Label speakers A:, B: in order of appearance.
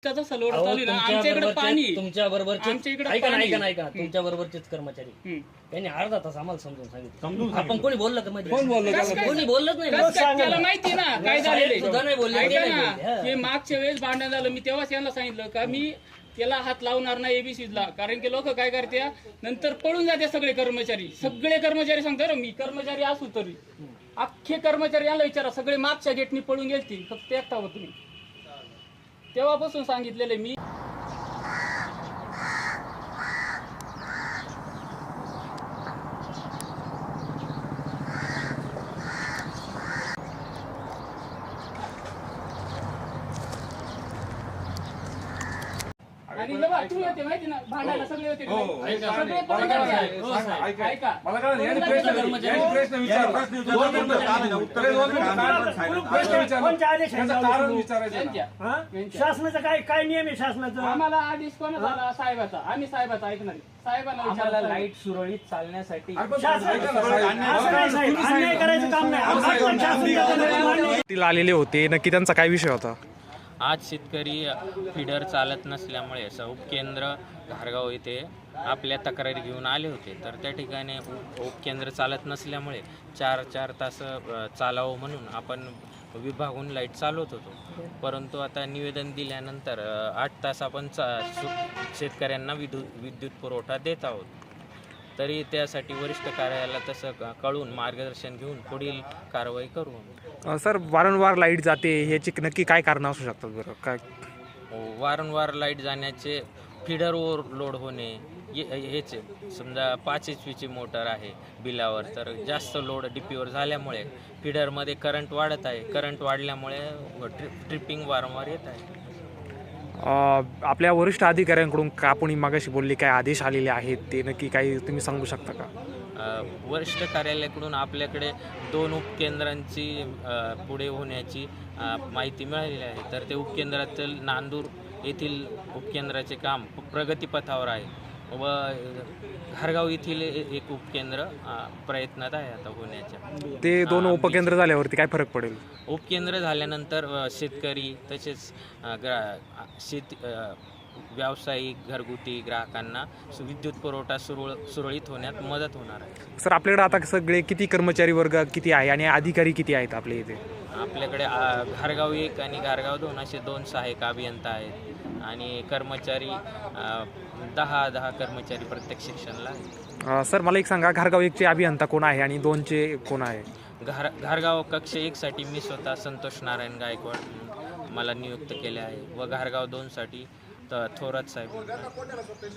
A: इतका जसा लोड चालू आहे ना, आमच्या इकडे पाणी
B: तुमच्या बरोबर
A: आमच्या इकडे
B: ऐका तुमच्या बरोबरचेच कर्मचारी त्यांनी अर्धा तास आम्हाला समजून सांगितलं. आपण कोणी बोललं का मध्ये? कोणी बोललंच नाही.
A: त्याला माहिती ना काय झालेलं
B: सुद्धा नाही बोलले.
A: ऐका ना, हे मागच्या वेळेस भांडण झालं, मी तेव्हाच यांना सांगितलं का मी त्याला हात लावणार नाही एबीसीला, कारण की लोक काय करते नंतर पळून जाते सगळे कर्मचारी सांगतात मी कर्मचारी असू तरी अख्खे कर्मचारी याला विचारा, सगळे मागच्या गेटनी पळून गेलती, फक्त एकटा होतो तुम्ही. तेव्हापासून सांगितलेले मी. आणि जेव्हा तू येते माहिती ना भांडायला सगळे होते सगळे पळून जाते. ऐका
C: मला काय यांनी प्रश्न
D: शासनाचं काय नियम आहे शासनाचं?
A: आम्हाला आदेश कोण झाला? साहेबाचा. आम्ही साहेबाचा ऐकणार आहे. साहेबांना विचारला
E: लाईट सुरळीत चालण्यासाठी
D: अन्याय करायचं काम नाही.
F: आलेले होते, नक्की त्यांचा काय विषय होता?
E: आज शेतकरी फिडर चालत नसल्यामुळे उपकेंद्र घारगाव येथे आपल्या तक्रारी घेऊन आले होते. तर त्या ठिकाणी उपकेंद्र चालत नसल्यामुळे 4 तास चालावं म्हणून आपण विभागून लाईट चालवत होतो. परंतु आता निवेदन दिल्यानंतर 8 तास आपण शेतकऱ्यांना विद्युत पुरवठा देत आहोत. तरी त्यासाठी वरिष्ठ कार्यालयाला तसं कळून मार्गदर्शन घेऊन पुढील कारवाई करू.
F: सर, वारंवार लाईट जाते, ह्याची नक्की काय कारण असू शकतात बरं? काय
E: वारंवार लाईट जाण्याचे फिडर ओव्हरलोड होणे हेच. समजा 5 HP मोटर आहे बिलावर, तर जास्त लोड डीपीवर झाल्यामुळे फिडरमध्ये करंट वाढत आहे. करंट वाढल्यामुळे ट्रिपिंग वारंवार येत आहे.
F: आपल्या वरिष्ठ अधिकाऱ्यांकडून कापणी मागाशी बोलली काय आदेश आलेले आहेत, ते नक्की काही तुम्ही सांगू शकता का?
E: वरिष्ठ कार्यालयाकडून आपल्याकडे 2 उपकेंद्रांची पुढे होण्याची माहिती मिळालेली आहे. तर ते उपकेंद्रातील नांदूर येथील उपकेंद्राचे काम प्रगतीपथावर आहे व घारगाव येथील एक उपकेंद्र प्रयत्नात आहे आता होण्याच्या.
F: ते 2 उपकेंद्र झाल्यावरती काय फरक पडेल?
E: उपकेंद्र झाल्यानंतर शेतकरी तसेच व्यावसायिक घरगुती ग्राहकांना विद्युत पुरवठा सुरळीत होण्यात मदत होणार आहे.
F: सर, आपल्याकडे आता सगळे किती कर्मचारी वर्ग किती आहे आणि अधिकारी किती आहेत आपल्या इथे?
E: आपल्याकडे घारगाव 1 आणि घारगाव 2 असे 2 सहाय्यक अभियंता आहेत आणि कर्मचारी 10 कर्मचारी प्रत्येक सेक्शनला आहेत.
F: सर, मला एक सांगा, घारगाव 1चे अभियंता कोण आहे आणि 2चे कोण आहे?
E: घारगाव कक्ष 1 साठी मी स्वतः संतोष नारायण गायकवाड मला नियुक्त केले आहे व घारगाव 2 साठी थोरात साहेब.